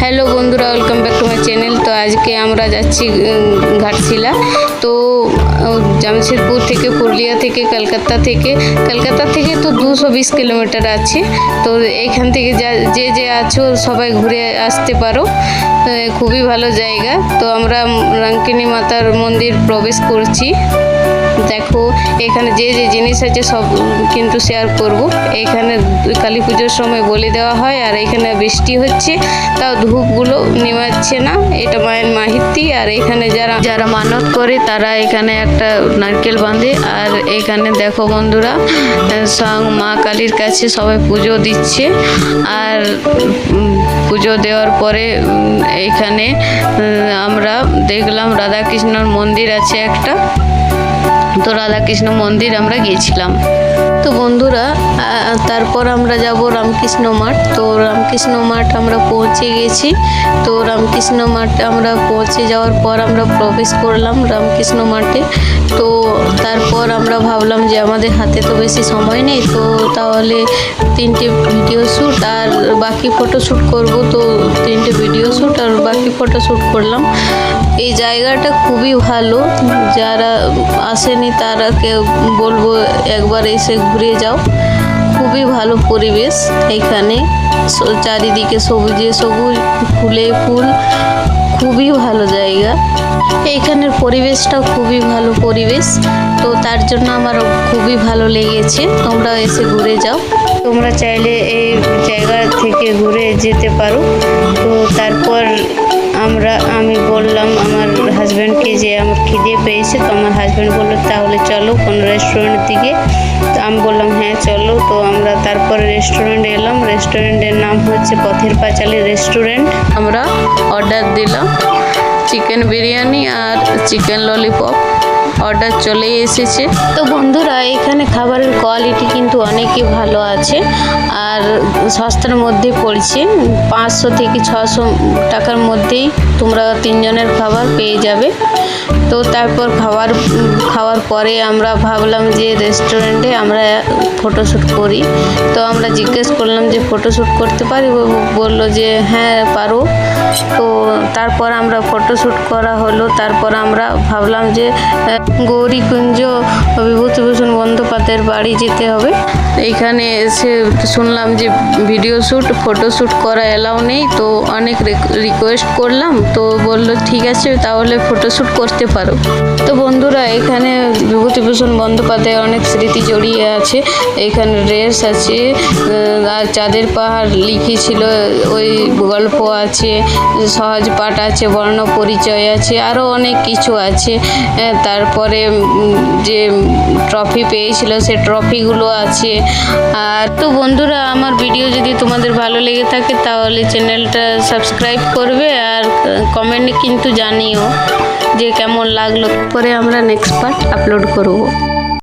Hello বন্ধুরা, welcome back to my channel. তো আজকে আমরা যাচ্ছি ঘাটশিলা। তো জামশেদপুর থেকে, পুরুলিয়া থেকে, কলকাতা থেকে তো 220 কিলোমিটার আছে। তো এখান থেকে যে আছো সবাই ঘুরে আসতে পারো, খুবই ভালো জায়গা। তো আমরা রাঙ্কিনী মাতার মন্দির প্রবেশ করছি। দেখো এখানে যে জিনিস আছে সব কিন্তু শেয়ার করব। এখানে কালী পুজোর সময় বলি দেওয়া হয়, আর এখানে বৃষ্টি হচ্ছে, তাও ধূপগুলো নেমাচ্ছে না। এটা মায়ের মাহিতি। আর এখানে যারা মানত করে তারা এখানে একটা নারকেল বাঁধে। আর এখানে দেখো বন্ধুরা, স্বয়ং মা কালীর কাছে সবাই পুজো দিচ্ছে। আর পুজো দেওয়ার পরে এখানে আমরা দেখলাম রাধাকৃষ্ণর মন্দির আছে একটা। তো রাধাকৃষ্ণ মন্দির আমরা গিয়েছিলাম। তো বন্ধুরা, তারপর আমরা যাব রামকৃষ্ণ মাঠ। তো রামকৃষ্ণ মাঠ আমরা পৌঁছে গেছি। তো রামকৃষ্ণ মাঠ আমরা পৌঁছে যাওয়ার পর আমরা প্রবেশ করলাম রামকৃষ্ণ মাঠে। তো তারপর আমরা ভাবলাম যে আমাদের হাতে তো বেশি সময় নেই, তো তাহলে 3টে ভিডিও শ্যুট আর বাকি ফটোশ্যুট করব। তো 3টে ভিডিও শ্যুট আর বাকি ফটোশ্যুট করলাম। এই জায়গাটা খুবই ভালো, যারা আসেনি তারাকে বলবো একবার এসে ঘুরে যাও। খুবই ভালো পরিবেশ এখানে, চারিদিকে সবুজে সবুজ, ফুলে ফুল, খুবই ভালো জায়গা। এইখানের পরিবেশটা খুবই ভালো পরিবেশ। তো তার জন্য আমার খুবই ভালো লেগেছে। তোমরা এসে ঘুরে যাও। তোমরা চাইলে এই জায়গা থেকে ঘুরে যেতে পারো। তো তারপর আমি বললাম আমার হাজব্যান্ডকে যে আমার খিদে পেয়েছে। তো আমার হাজব্যান্ড বললো তাহলে চলো কোনো রেস্টুরেন্টের দিকে। তো আমি বললাম হ্যাঁ চলো। তো আমরা তারপরে রেস্টুরেন্টে এলাম। রেস্টুরেন্টের নাম হচ্ছে পথের পাঁচালী রেস্টুরেন্ট। আমরা অর্ডার দিলাম চিকেন বিরিয়ানি আর চিকেন ললিপপ। অর্ডার চলে এসেছে। তো বন্ধুরা, এখানে খাবারের কোয়ালিটি কিন্তু অনেকই ভালো আছে, আর সস্তার মধ্যে পড়ছে। 500 থেকে 600 টাকার মধ্যেই তোমরা 3 জনের খাবার পেয়ে যাবে। তো তারপর খাওয়ার পরে আমরা ভাবলাম যে রেস্টুরেন্টে আমরা ফটোশ্যুট করি। তো আমরা জিজ্ঞেস করলাম যে ফটোশ্যুট করতে পারি? বললো যে হ্যাঁ পারো। তো তারপর আমরা ফটোশ্যুট করা হলো। তারপর আমরা ভাবলাম যে গৌরীকুঞ্জ বিভূতিভূষণ বন্দ্যোপাধ্যায়ের বাড়ি যেতে হবে। এইখানে এসে শুনলাম যে ভিডিও শ্যুট, ফটোশ্যুট করা এলাও নেই। তো অনেক রিকোয়েস্ট করলাম। তো বললো ঠিক আছে তাহলে ফটোশ্যুট করতে পারো। তো বন্ধুরা, এখানে বিভূতিভূষণ বন্দ্যোপাধ্যায়ের অনেক স্মৃতি জড়িয়ে আছে। এখানে ড্রেস আছে, আর চাঁদের পাহাড় লিখেছিল ওই গল্প আছে, সহজ পাঠ আছে, বর্ণ পরিচয় আছে, আরও অনেক কিছু আছে। তারপরে যে ট্রফি পেয়েছিল সে ট্রফিগুলো আছে। আর তো বন্ধুরা, আমার ভিডিও যদি তোমাদের ভালো লেগে থাকে তাহলে চ্যানেলটা সাবস্ক্রাইব করবে, আর কমেন্টে কিন্তু জানিও যে কেমন লাগলো। পরে আমরা নেক্সট পার্ট আপলোড করব।